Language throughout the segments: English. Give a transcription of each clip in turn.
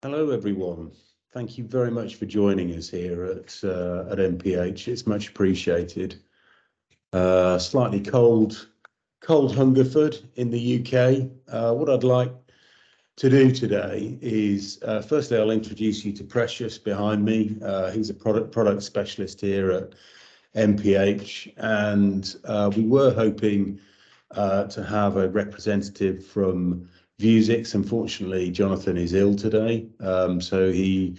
Hello, everyone. Thank you very much for joining us here at MPH. It's much appreciated. Slightly cold Hungerford in the UK. What I'd like to do today is, firstly, I'll introduce you to Precious behind me. He's a product specialist here at MPH, and we were hoping to have a representative from Vuzix. Unfortunately, Jonathan is ill today, so he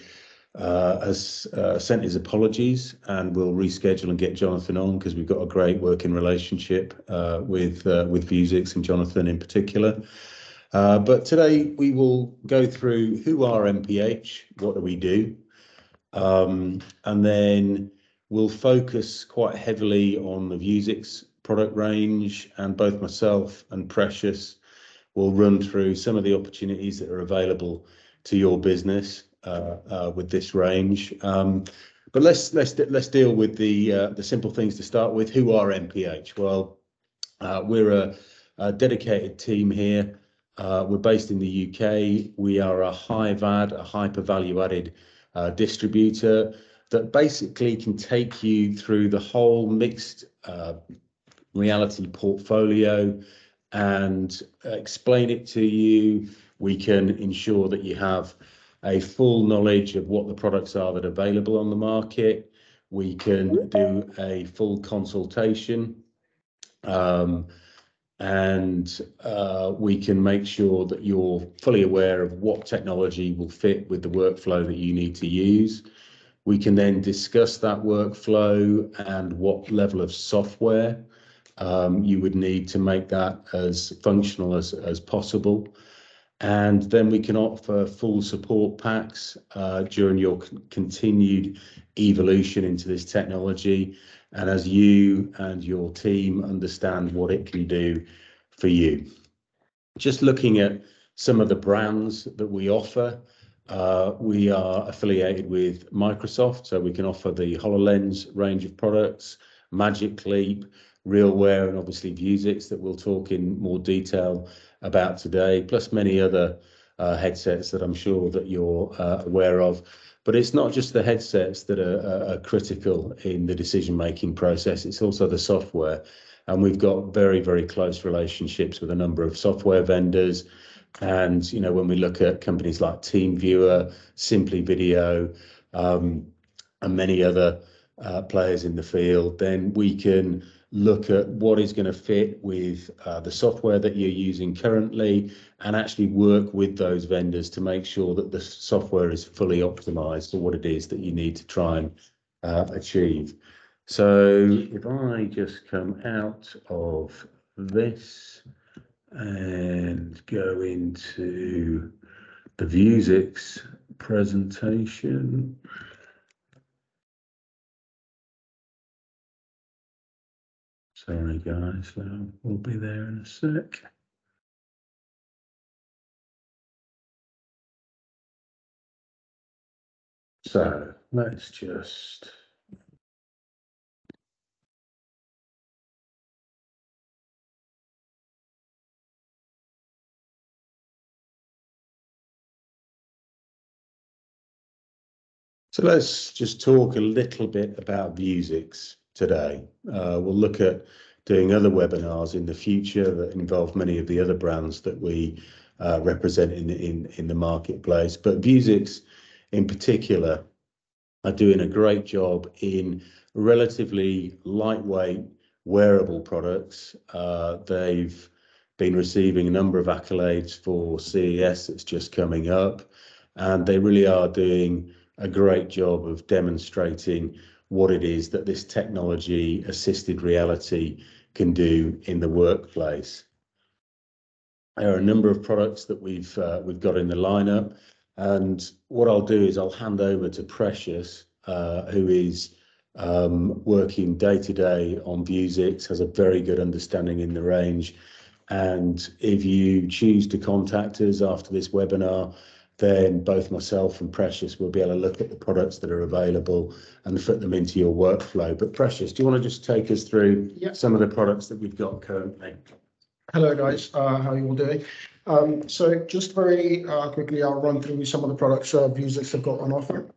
has sent his apologies, and we'll reschedule and get Jonathan on because we've got a great working relationship with Vuzix and Jonathan in particular. But today we will go through who are MPH, what do we do, and then we'll focus quite heavily on the Vuzix product range, and both myself and Precious will run through some of the opportunities that are available to your business with this range. But let's deal with the simple things to start with. Who are MPH? Well, we're a dedicated team here. We're based in the UK. We are a high-VAD, a hyper-value-added distributor that basically can take you through the whole mixed reality portfolio and explain it to you. We can ensure that you have a full knowledge of what the products are that are available on the market. We can do a full consultation, and we can make sure that you're fully aware of what technology will fit with the workflow that you need to use. We can then discuss that workflow and what level of software you would need to make that as functional as possible. And then we can offer full support packs during your continued evolution into this technology, and as you and your team understand what it can do for you. Just looking at some of the brands that we offer, we are affiliated with Microsoft, so we can offer the HoloLens range of products, Magic Leap, RealWear, and obviously Vuzix that we'll talk in more detail about today, plus many other headsets that I'm sure that you're aware of. But it's not just the headsets that are critical in the decision-making process, it's also the software. And we've got very, very close relationships with a number of software vendors. And, you know, when we look at companies like TeamViewer, Simply Video, and many other players in the field, then we can look at what is going to fit with the software that you're using currently, and actually work with those vendors to make sure that the software is fully optimized for what it is that you need to try and achieve. So if I just come out of this and go into the Vuzix presentation. Sorry guys, we'll be there in a sec. So let's just talk a little bit about Vuzix today. We'll look at doing other webinars in the future that involve many of the other brands that we represent in the marketplace. But Vuzix in particular are doing a great job in relatively lightweight wearable products. They've been receiving a number of accolades for CES that's just coming up, and they really are doing a great job of demonstrating what it is that this technology assisted reality can do in the workplace. There are a number of products that we've got in the lineup, and what I'll do is I'll hand over to Precious, who is working day to day on Vuzix, has a very good understanding in the range. And if you choose to contact us after this webinar, then both myself and Precious will be able to look at the products that are available and fit them into your workflow. But Precious, do you want to just take us through some of the products that we've got currently? Hello guys, how are you all doing? So just very quickly, I'll run through some of the products Vuzix have got on offer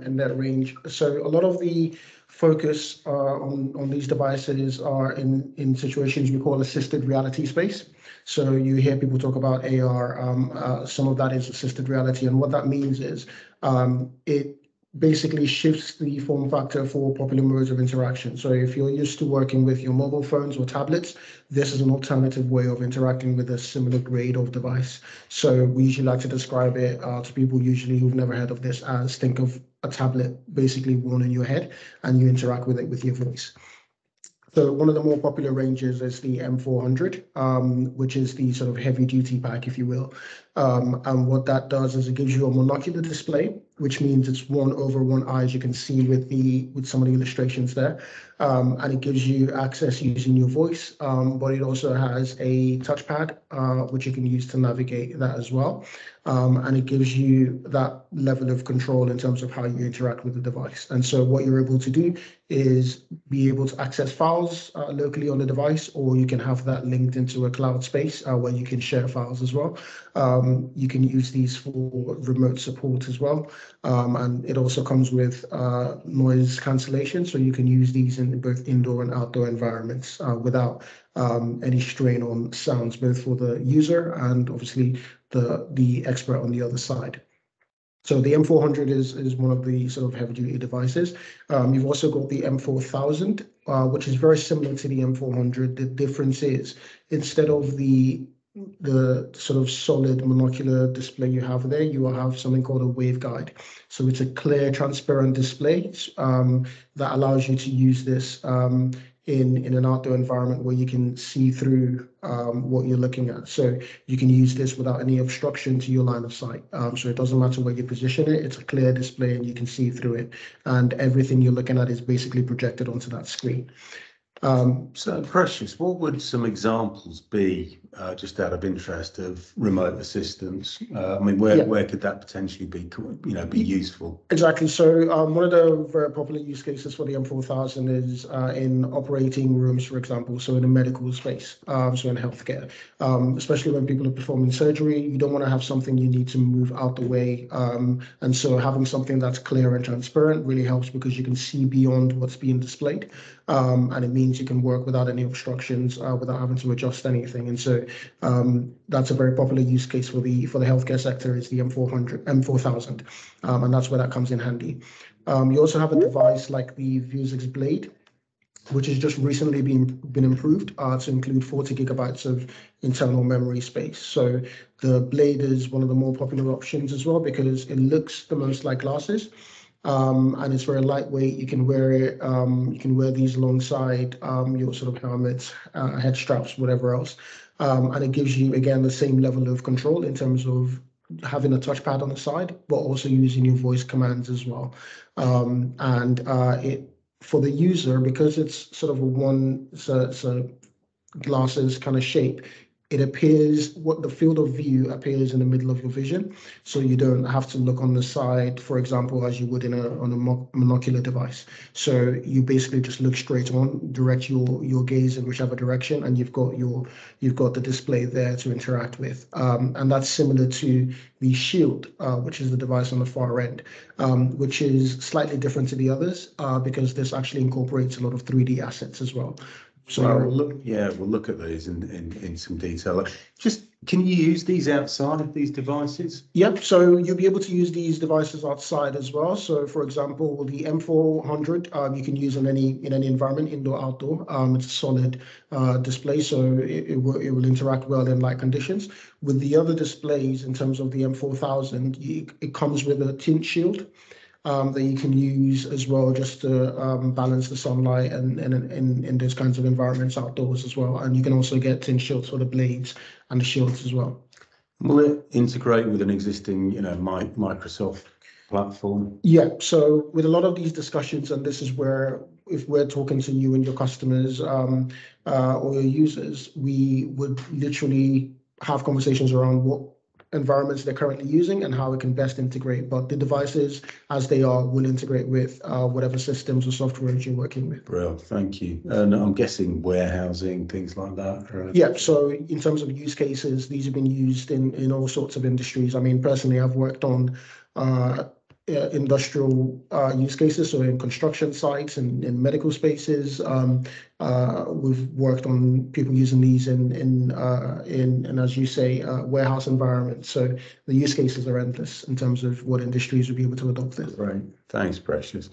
in their range. So a lot of the focus on these devices are in situations we call assisted reality space. So you hear people talk about AR, some of that is assisted reality, and what that means is it basically shifts the form factor for popular modes of interaction. So if you're used to working with your mobile phones or tablets, this is an alternative way of interacting with a similar grade of device. So we usually like to describe it to people usually who've never heard of this as think of a tablet basically worn in your head and you interact with it with your voice. So one of the more popular ranges is the M400, which is the sort of heavy duty pack, if you will. And what that does is it gives you a monocular display, which means it's one over one eye, as you can see with some of the illustrations there. And it gives you access using your voice, but it also has a touchpad, which you can use to navigate that as well. And it gives you that level of control in terms of how you interact with the device. And so what you're able to do is be able to access files locally on the device, or you can have that linked into a cloud space where you can share files as well. You can use these for remote support as well. And it also comes with noise cancellation, so you can use these in both indoor and outdoor environments without any strain on sounds, both for the user and obviously the expert on the other side. So the M400 is one of the sort of heavy duty devices. You've also got the M4000, which is very similar to the M400. The difference is instead of the sort of solid monocular display you have there, you will have something called a waveguide. So it's a clear, transparent display that allows you to use this in an outdoor environment where you can see through what you're looking at. So you can use this without any obstruction to your line of sight. So it doesn't matter where you position it, it's a clear display and you can see through it. And everything you're looking at is basically projected onto that screen. So Precious, what would some examples be, just out of interest, of remote assistance? I mean, where could that potentially be, be useful? Exactly. So one of the very popular use cases for the M4000 is in operating rooms, for example, so in a medical space, so in healthcare, especially when people are performing surgery, you don't want to have something you need to move out the way. And so having something that's clear and transparent really helps because you can see beyond what's being displayed. And it means you can work without any obstructions, without having to adjust anything. And so that's a very popular use case for the healthcare sector is the M4000, and that's where that comes in handy. You also have a device like the Vuzix Blade, which has just recently been improved to include 40 gigabytes of internal memory space. So the Blade is one of the more popular options as well because it looks the most like glasses. And it's very lightweight. You can wear it. You can wear these alongside your sort of helmets, head straps, whatever else. And it gives you, again, the same level of control in terms of having a touchpad on the side, but also using your voice commands as well. It for the user, because it's sort of a one so glasses kind of shape, it appears what the field of view appears in the middle of your vision, so you don't have to look on the side, for example, as you would on a monocular device. So you basically just look straight on, direct your gaze in whichever direction, and you've got the display there to interact with. And that's similar to the Shield, which is the device on the far end, which is slightly different to the others because this actually incorporates a lot of 3D assets as well. So we'll look at these in some detail. Just, can you use these outside of these devices? Yep. So you'll be able to use these devices outside as well. So, for example, the M400 you can use in any environment, indoor, outdoor. It's a solid display, so it will interact well in light conditions. With the other displays, in terms of the M4000, it comes with a tint shield that you can use as well, just to balance the sunlight and in those kinds of environments outdoors as well. And you can also get tint shields for the blades and the shields as well. Will it integrate with an existing, Microsoft platform? Yeah. So with a lot of these discussions, and this is where, if we're talking to you and your customers or your users, we would literally have conversations around what environments they're currently using and how it can best integrate. But the devices, as they are, will integrate with whatever systems or software you're working with. Brilliant, thank you. And I'm guessing warehousing, things like that. Right? Yeah, so in terms of use cases, these have been used in all sorts of industries. I mean, personally, I've worked on industrial use cases, so in construction sites and in medical spaces. We've worked on people using these in and as you say, warehouse environments. So the use cases are endless in terms of what industries will be able to adopt this. Right, thanks, Precious.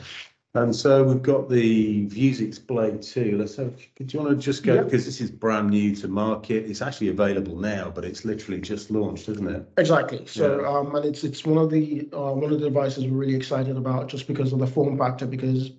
And so we've got the Vuzix Blade 2. Let's have, do you want to just go, because this is brand new to market. It's actually available now, but it's literally just launched, isn't it? Exactly. So and it's one of the devices we're really excited about just because of the form factor, because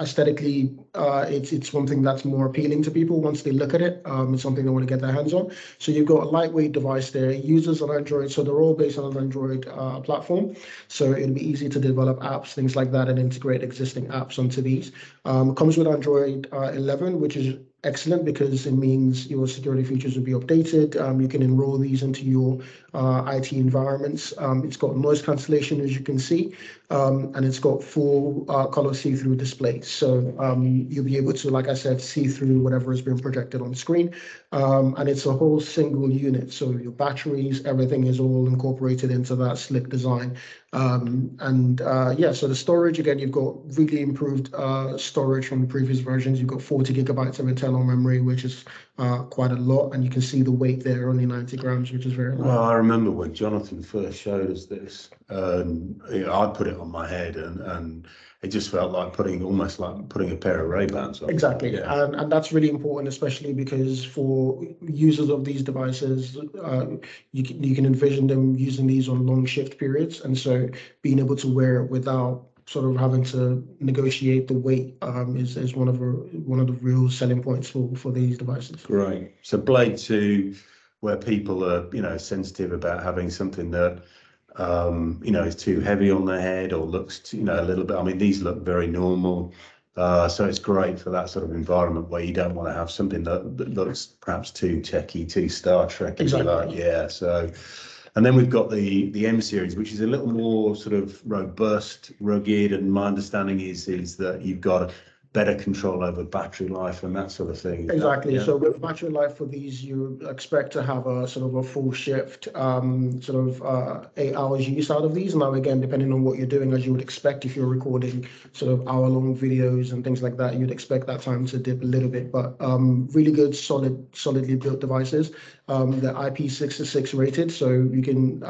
aesthetically, it's one thing that's more appealing to people once they look at it. It's something they want to get their hands on. So you've got a lightweight device there. It uses an Android, so they're all based on an Android platform. So it'll be easy to develop apps, things like that, and integrate existing apps onto these. It comes with Android 11, which is excellent because it means your security features will be updated. You can enroll these into your IT environments. It's got noise cancellation, as you can see, and it's got full color see-through displays. So you'll be able to, like I said, see through whatever has been projected on the screen. And it's a whole single unit. So your batteries, everything is all incorporated into that slick design. So the storage, again, you've got really improved storage from the previous versions. You've got 40 gigabytes of internal memory, which is quite a lot, and you can see the weight there, only 90 grams, which is very light. Well, I remember when Jonathan first showed us this, I put it on my head, and it just felt like almost like putting a pair of Ray-Bans on. Exactly, yeah. and that's really important, especially because for users of these devices, you can envision them using these on long shift periods, and so being able to wear it without sort of having to negotiate the weight is one of the real selling points for these devices. Great. So Blade 2, where people are sensitive about having something that is too heavy on their head or looks a little bit. I mean, these look very normal. So it's great for that sort of environment where you don't want to have something that looks perhaps too techy, too Star Trek. Exactly. Yeah. So, and then we've got the M series, which is a little more sort of robust, rugged, and my understanding is that you've got better control over battery life and that sort of thing. Exactly. So with battery life for these, you expect to have a sort of a full shift, 8 hours use out of these. Now, again, depending on what you're doing, as you would expect, if you're recording sort of hour-long videos and things like that, you'd expect that time to dip a little bit. But really good, solidly built devices. They're IP66 rated, so you can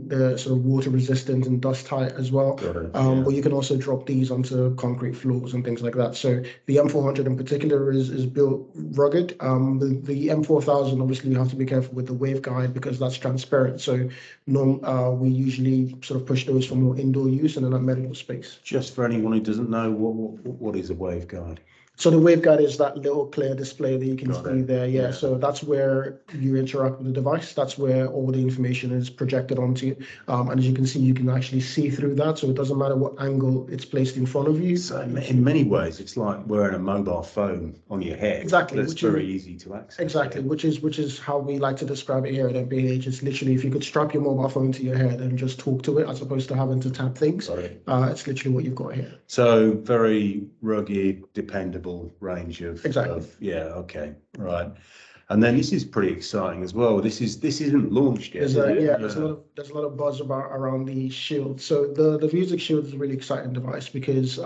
they're sort of water resistant and dust tight as well. But you can also drop these onto concrete floors and things like that. So the M400 in particular is built rugged. The M4000, obviously, you have to be careful with the waveguide because that's transparent. So we usually sort of push those for more indoor use and in a medical space. Just for anyone who doesn't know, what is a waveguide? So the waveguide is that little clear display that you can see there. Yeah, so that's where you interact with the device. That's where all the information is projected onto. And as you can see, you can actually see through that. So it doesn't matter what angle it's placed in front of you. So in many ways, it's like wearing a mobile phone on your head. Exactly. It's very easy to access. Exactly, which is how we like to describe it here at MPH. It's literally if you could strap your mobile phone to your head and just talk to it as opposed to having to tap things. It's literally what you've got here. So very rugged, dependable range of okay, right. And then this is pretty exciting as well. This isn't launched yet. There's a lot of buzz around the Shield. So the Vuzix Shield is a really exciting device because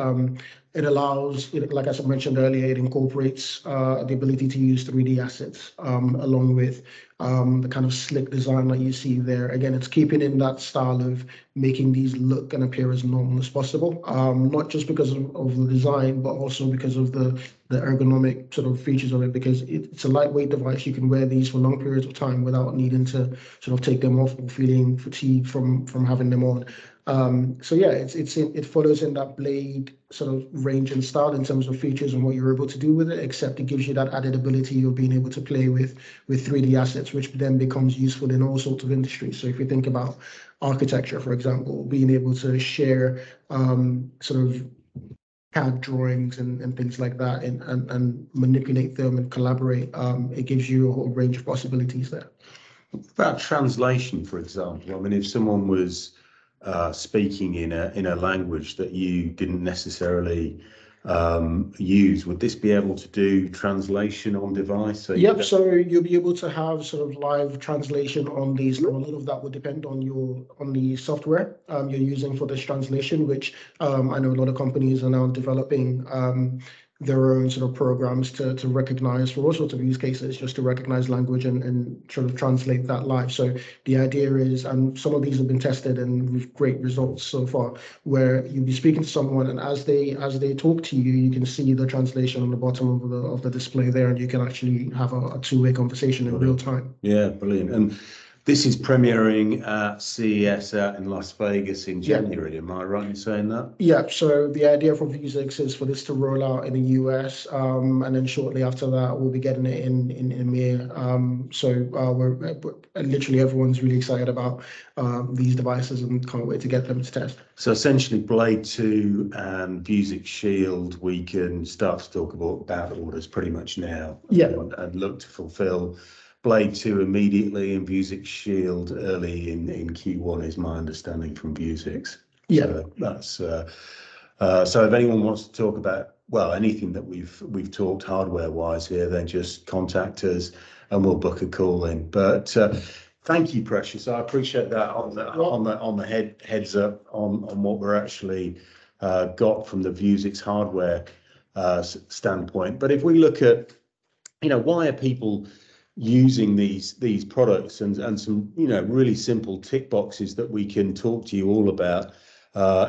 it allows, like I mentioned earlier, it incorporates the ability to use 3D assets along with the kind of slick design that you see there. Again, it's keeping in that style of making these look and appear as normal as possible, not just because of the design, but also because of the ergonomic sort of features of it, because it's a lightweight device. You can wear these for long periods of time without needing to sort of take them off or feeling fatigued from having them on. It follows in that Blade sort of range and style in terms of features and what you're able to do with it, except it gives you that added ability of being able to play with 3D assets, which then becomes useful in all sorts of industries. So if you think about architecture, for example, being able to share sort of CAD drawings and things like that and manipulate them and collaborate, it gives you a whole range of possibilities there. About translation, for example, I mean, if someone was speaking in a language that you didn't necessarily use, would this be able to do translation on device? So Yep, so you'll be able to have sort of live translation on these. Now, a lot of that would depend on the software you're using for this translation, which I know a lot of companies are now developing their own sort of programs to recognize for all sorts of use cases, just to recognize language and sort of translate that live. So the idea is, and some of these have been tested and with great results so far, where you'll be speaking to someone, and as they talk to you, you can see the translation on the bottom of the display there, and you can actually have a two-way conversation in real time. Yeah, brilliant. And this is premiering at CES out in Las Vegas in January. Am I right in saying that? Yeah, so the idea for Vuzix is for this to roll out in the US, and then shortly after that, we'll be getting it in EMEA. So we're literally everyone's really excited about these devices and can't wait to get them to test. So essentially, Blade 2 and Vuzix Shield, we can start to talk about orders pretty much now. Yeah. And look to fulfill Blade 2 immediately and Vuzix Shield early in Q1 is my understanding from Vuzix. Yeah. So that's so if anyone wants to talk about, well, anything that we've talked hardware wise here, then just contact us and we'll book a call in. But thank you, Precious. I appreciate that on the heads up on what we're actually got from the Vuzix hardware standpoint. But if we look at, why are people using these products and some, really simple tick boxes that we can talk to you all about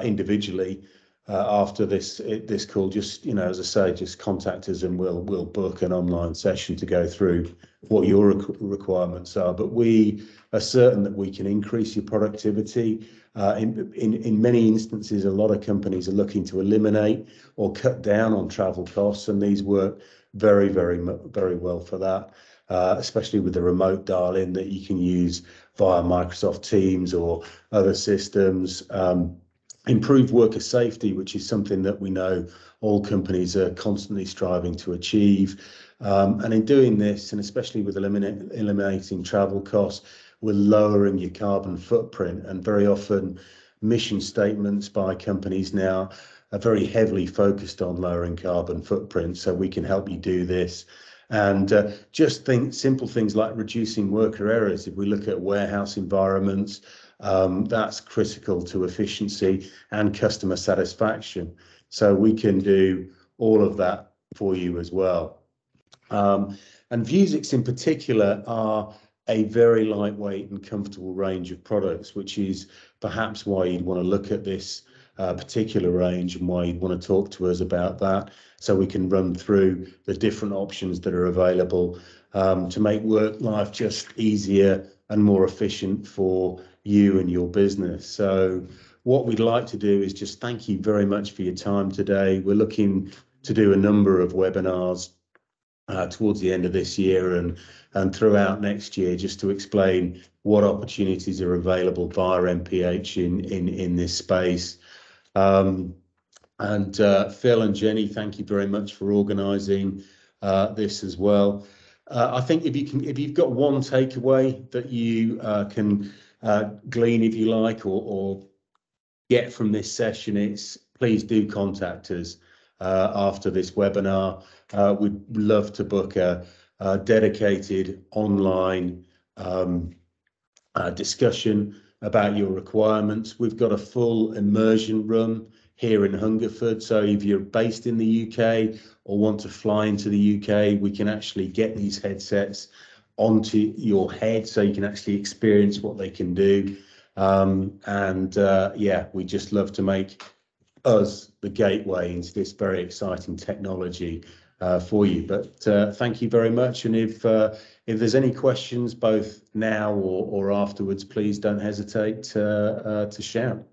individually after this call, just, as I say, just contact us and we'll book an online session to go through what your requirements are. But we are certain that we can increase your productivity. In many instances, a lot of companies are looking to eliminate or cut down on travel costs, and these work very, very, very well for that. Especially with the remote dial-in that you can use via Microsoft Teams or other systems. Improve worker safety, which is something that we know all companies are constantly striving to achieve. And in doing this, and especially with eliminating travel costs, we're lowering your carbon footprint. And very often mission statements by companies now are very heavily focused on lowering carbon footprint. So we can help you do this. And just simple things like reducing worker errors. If we look at warehouse environments, that's critical to efficiency and customer satisfaction. So we can do all of that for you as well. And Vuzix in particular are a very lightweight and comfortable range of products, which is perhaps why you'd want to look at this particular range and why you'd want to talk to us about that, so we can run through the different options that are available to make work life just easier and more efficient for you and your business. So what we'd like to do is just thank you very much for your time today. We're looking to do a number of webinars towards the end of this year and throughout next year, just to explain what opportunities are available via MPH in this space. And Phil and Jenny, thank you very much for organising this as well. I think if you've got one takeaway that you can glean, if you like, or get from this session, it's please do contact us after this webinar. We'd love to book a dedicated online discussion about your requirements. We've got a full immersion room here in Hungerford. So if you're based in the UK or want to fly into the UK, we can actually get these headsets onto your head so you can actually experience what they can do. Yeah, we just love to make us the gateway into this very exciting technology for you. But thank you very much. And if there's any questions, both now or afterwards, please don't hesitate to shout.